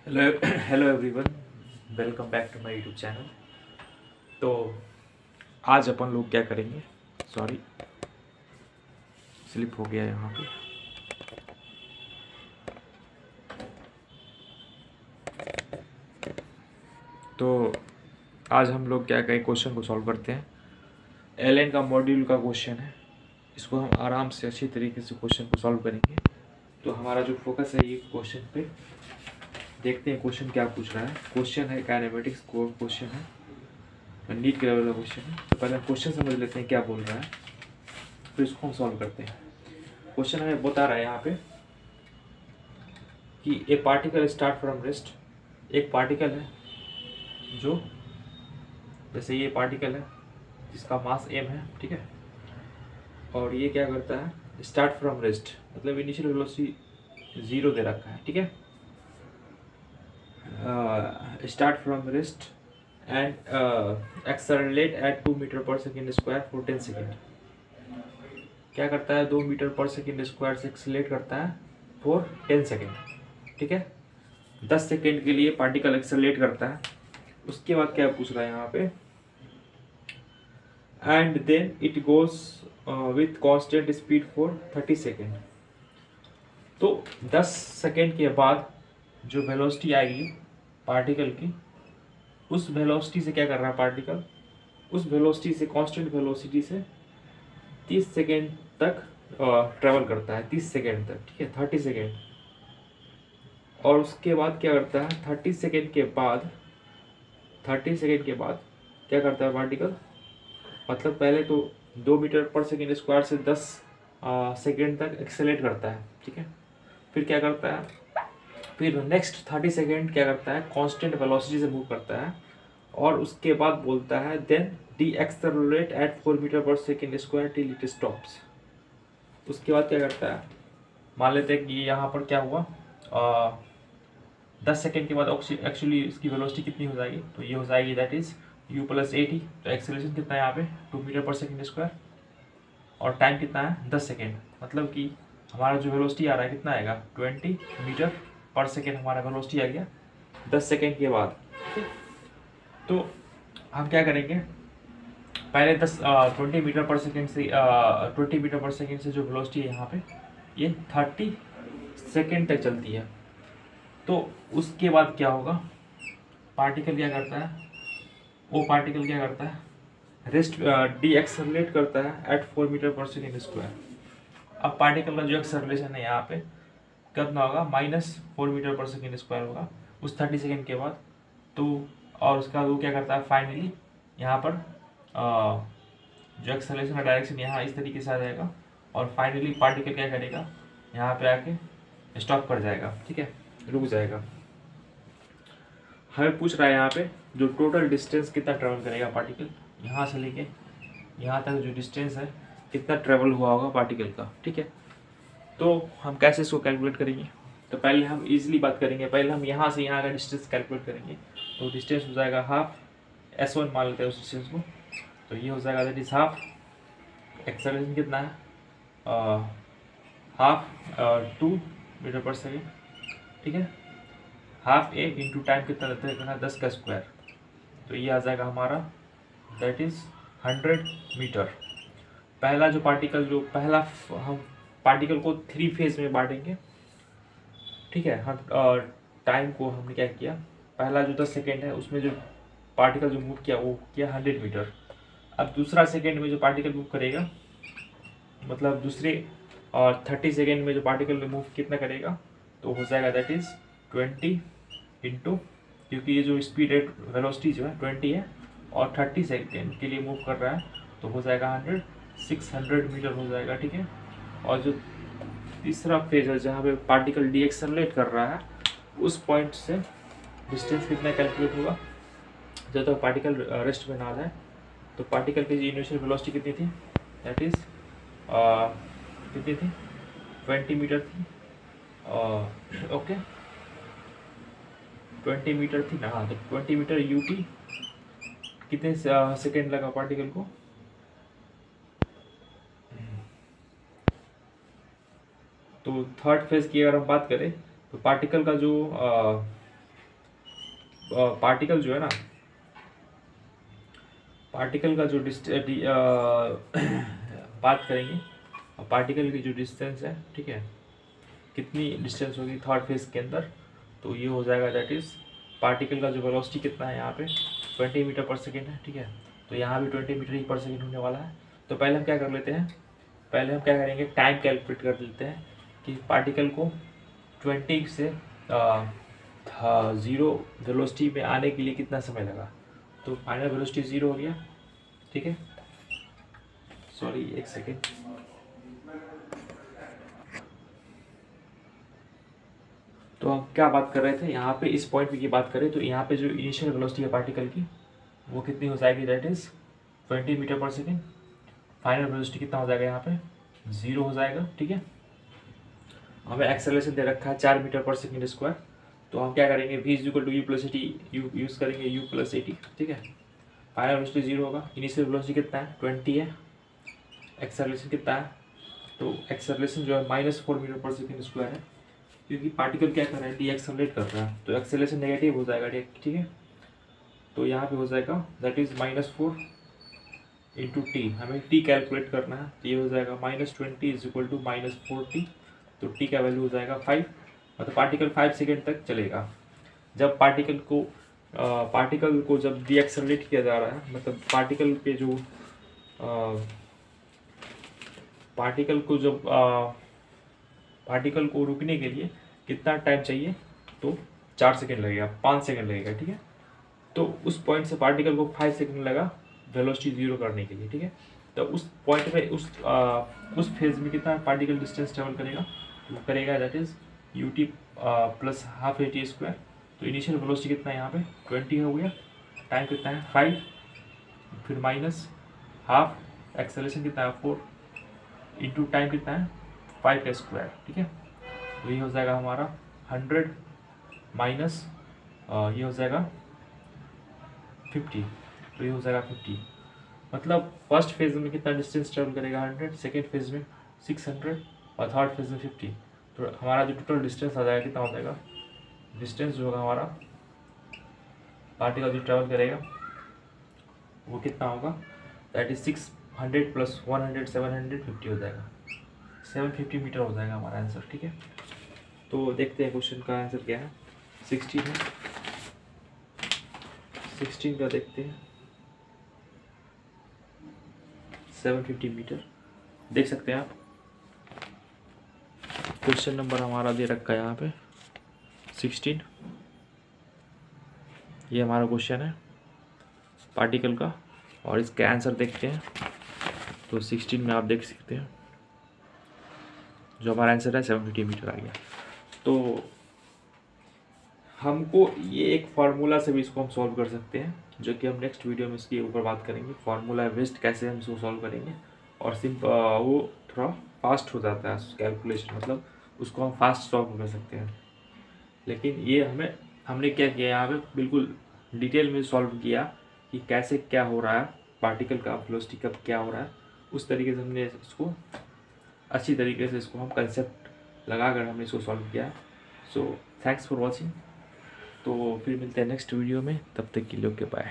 Hello hello everyone, welcome back to my YouTube channel. तो आज अपन लोग क्या करेंगे, सॉरी स्लिप हो गया यहाँ पे। तो आज हम लोग क्या करें, क्वेश्चन को सॉल्व करते हैं। एलएन का मॉड्यूल का क्वेश्चन है, इसको हम आराम से अच्छी तरीके से क्वेश्चन को सॉल्व करेंगे। तो हमारा जो फोकस है ये क्वेश्चन पे, देखते हैं क्वेश्चन क्या पूछ रहा है। क्वेश्चन है काइनेमेटिक्स क्वेश्चन है, नीट के लेवल का क्वेश्चन है। तो पहले हम क्वेश्चन समझ लेते हैं क्या बोल रहा है, फिर इसको हम सॉल्व करते हैं। क्वेश्चन हमें बता रहा है यहाँ पे कि ए पार्टिकल स्टार्ट फ्रॉम रेस्ट। एक पार्टिकल है जो, जैसे ये पार्टिकल है जिसका मास m है, ठीक है। और ये क्या करता है, स्टार्ट फ्रॉम रेस्ट, मतलब इनिशियल वेलोसिटी 0 दे रखा है, ठीक है। Start from rest and accelerate at 2 metre per second square for 10 second. क्या करता है, 2 मीटर पर सेकेंड स्क्वायर से एक्सेलरेट करता है फॉर 10 सेकेंड, ठीक है। 10 सेकेंड के लिए पार्टिकल एक्सेलरेट करता है। उसके बाद क्या पूछ रहा है यहाँ पे, and then it goes with constant speed for 30 second. तो 10 सेकेंड के बाद जो वेलोसिटी आएगी पार्टिकल की, उस वेलोसिटी से क्या कर रहा है पार्टिकल, उस वेलोसिटी से, कांस्टेंट वेलोसिटी से 30 सेकेंड तक ट्रेवल करता है, 30 सेकेंड तक, ठीक है, 30 सेकेंड। और उसके बाद क्या करता है, 30 सेकेंड के बाद क्या करता है पार्टिकल, मतलब पहले तो 2 मीटर पर सेकेंड स्क्वायर से 10 सेकेंड तक एक्सेलरेट करता है, ठीक है। फिर क्या करता है, फिर नेक्स्ट 30 सेकेंड क्या करता है, कांस्टेंट वेलोसिटी से मूव करता है। और उसके बाद बोलता है then decelerate at 4 metre per second square till it stops. उसके बाद क्या करता है, मान लेते हैं कि यहाँ पर क्या हुआ, 10 सेकेंड के बाद एक्चुअली इसकी वेलोसिटी कितनी हो जाएगी, तो ये हो जाएगी दैट इज u प्लस 80। तो एक्सेलरेशन कितना है यहाँ पे, 2 मीटर पर सेकेंड स्क्वायर, और टाइम कितना है 10 सेकेंड। मतलब कि हमारा जो वेलोसिटी आ रहा है कितना आएगा, 20 मीटर पर सेकेंड हमारा वेलोसिटी आ गया 10 सेकेंड के बाद। तो हम क्या करेंगे, पहले 20 मीटर पर सेकेंड से 20 मीटर पर सेकेंड से जो वेलोसिटी है यहाँ पे, ये 30 सेकेंड तक चलती है। तो उसके बाद क्या होगा, पार्टिकल क्या करता है, वो पार्टिकल क्या करता है, रेस्ट डी एक्सेलरेट करता है eight 4 metre per second square. अब पार्टिकल का जो एक्सेलरेशन है यहाँ पे कितना होगा, -4 मीटर पर सेकेंड स्क्वायर होगा उस 30 सेकेंड के बाद। तो और उसका वो क्या करता है, फाइनली यहाँ पर जो एक्सेलरेशन का डायरेक्शन यहाँ इस तरीके से आ जाएगा, और फाइनली पार्टिकल क्या करेगा, यहाँ पे आके स्टॉप कर जाएगा, ठीक है, रुक जाएगा। हमें पूछ रहा है यहाँ पे जो टोटल डिस्टेंस कितना ट्रेवल करेगा पार्टिकल, यहाँ से लेके यहाँ तक जो डिस्टेंस है कितना ट्रेवल हुआ होगा पार्टिकल का, ठीक है। तो हम कैसे इसको कैलकुलेट करेंगे, तो पहले हम इजीली बात करेंगे, पहले हम यहाँ से यहाँ का डिस्टेंस कैलकुलेट करेंगे। तो डिस्टेंस हो जाएगा हाफ S1, मान लेते हैं उस डिस्टेंस को। तो ये हो जाएगा दैट इज हाफ, एक्सेलरेशन कितना है, हाफ 2 मीटर पर सेकेंड, ठीक है। हाफ ए इंटू टाइम कितना रहता है, 10 का स्क्वायर। तो ये आ जाएगा हमारा दैट इज 100 मीटर। पहला जो पार्टिकल, जो पहला हम पार्टिकल को 3 फेज में बांटेंगे, ठीक है। हम टाइम को हमने क्या किया, पहला जो 10 सेकेंड है उसमें जो पार्टिकल जो मूव किया वो किया 100 मीटर। अब दूसरा सेकेंड में जो पार्टिकल मूव करेगा, मतलब दूसरे और 30 सेकेंड में जो पार्टिकल मूव कितना करेगा, तो हो जाएगा दैट इज 20 इंटू, क्योंकि ये जो स्पीड है वेलोसिटी जो है 20 है और 30 सेकेंड के लिए मूव कर रहा है, तो हो जाएगा 100, 600 मीटर हो जाएगा, ठीक है। और जो तीसरा फेज है जहाँ पे पार्टिकल डी एक्सेलरेट कर रहा है, उस पॉइंट से डिस्टेंस कितना कैलकुलेट होगा, जब तक पार्टिकल रेस्ट में ना आ जाए। तो पार्टिकल की इनिशियल वेलोसिटी कितनी थी, दैट इज कितनी थी, 20 मीटर थी, ओके 20 मीटर थी ना, हाँ। तो 20 मीटर ut कितने सेकेंड लगा पार्टिकल को, तो थर्ड फेज की अगर हम बात करें तो पार्टिकल का जो पार्टिकल जो है ना, पार्टिकल का जो बात करेंगे, पार्टिकल की जो डिस्टेंस है, ठीक है, कितनी डिस्टेंस होगी थर्ड फेज के अंदर, तो ये हो जाएगा दैट इज़ पार्टिकल का जो वेलोसिटी कितना है यहाँ पे 20 मीटर पर सेकेंड है, ठीक है। तो यहाँ भी 20 मीटर ही पर सेकेंड होने वाला है। तो पहले हम क्या कर लेते हैं, पहले हम क्या करेंगे, टाइम कैलकुलेट कर लेते हैं कि पार्टिकल को 20 से 0 वेलोसिटी में आने के लिए कितना समय लगा। तो फाइनल वेलोसिटी 0 हो गया, ठीक है। सॉरी एक सेकेंड, तो हम क्या बात कर रहे थे यहाँ पे, इस पॉइंट पे की बात करें तो यहाँ पे जो इनिशियल वेलोसिटी है पार्टिकल की वो कितनी हो जाएगी, that is 20 metre per second. Final velocity कितना हो जाएगा यहाँ पे 0 हो जाएगा, ठीक है। हमें एक्सेलरेशन दे रखा है 4 मीटर पर सेकेंड स्क्वायर, तो हम क्या करेंगे, v is equal to u plus a t, use करेंगे u प्लस एटी, ठीक है। फाइनल वेलोसिटी 0 होगा, इनिशियल वेलोसिटी कितना है 20 है, एक्सेलरेशन कितना है, तो एक्सेलरेशन जो है -4 मीटर पर सेकेंड स्क्वायर है, क्योंकि पार्टिकल क्या कर रहा है, डी एक्सेलरेट कर रहा है, तो एक्सेलरेशन नेगेटिव हो जाएगा, ठीक है। तो यहाँ पे हो जाएगा दैट इज़ -4 इंटू टी, हमें टी कैलकुलेट करना है, तो ये हो जाएगा -20 इज इक्वल टू -4t, तो टी का वैल्यू हो जाएगा 5, मतलब पार्टिकल 5 सेकेंड तक चलेगा। जब पार्टिकल को जब डी एक्सेलरेट किया जा रहा है, मतलब पार्टिकल पे जो पार्टिकल को रुकने के लिए कितना टाइम चाहिए, तो 4 सेकेंड लगेगा, 5 सेकेंड लगेगा, ठीक है। तो उस पॉइंट से पार्टिकल को 5 सेकेंड लगा वेलोसिटी 0 करने के लिए, ठीक है। तो उस पॉइंट पे उस फेज में कितना पार्टिकल डिस्टेंस ट्रेवल करेगा, तो करेगा that is ut plus half at square. तो इनिशियल वेलोसिटी कितना है यहाँ पे 20 हो गया, टाइम कितना है 5, फिर माइनस हाफ, एक्सेलरेशन कितना है 4, इंटू टाइम कितना है 5 का स्क्वायर, ठीक है। तो ये हो जाएगा हमारा 100 माइनस ये हो जाएगा 50, तो ये हो जाएगा 50, मतलब फर्स्ट फेज में कितना डिस्टेंस ट्रेवल करेगा 100, सेकेंड फेज में 600 और थर्ड फेज में 50। तो हमारा जो टोटल डिस्टेंस आ जाएगा कितना हो जाएगा, डिस्टेंस जो होगा हमारा पार्टिकल जो ट्रेवल करेगा वो कितना होगा, दैट इज 600 प्लस 100 750 हो जाएगा, 750 मीटर हो जाएगा हमारा आंसर, ठीक है। तो देखते हैं क्वेश्चन का आंसर क्या है, 16 है, 16 का देखते हैं, 750 मीटर देख सकते हैं आप। क्वेश्चन नंबर हमारा दे रखा है यहाँ पे 16, ये हमारा क्वेश्चन है पार्टिकल का, और इसका आंसर देखते हैं। तो 16 में आप देख सकते हैं जो हमारा आंसर है 750 मीटर आ गया। तो हमको ये एक फार्मूला से भी इसको हम सॉल्व कर सकते हैं, जो कि हम नेक्स्ट वीडियो में इसके ऊपर बात करेंगे, फार्मूला बेस्ड कैसे हम इसको सॉल्व करेंगे। और वो थोड़ा फास्ट हो जाता है कैलकुलेशन, मतलब उसको हम फास्ट सॉल्व कर सकते हैं। लेकिन ये हमने क्या किया यहाँ पे, बिल्कुल डिटेल में सॉल्व किया कि कैसे क्या हो रहा है, पार्टिकल का वेलोसिटी कब क्या हो रहा है, उस तरीके से हमने इसको अच्छी तरीके से इसको हम कंसेप्ट लगाकर हमने इसको सॉल्व किया। सो थैंक्स फॉर वॉचिंग, तो फिर मिलते हैं नेक्स्ट वीडियो में, तब तक के लिए ओके बाय।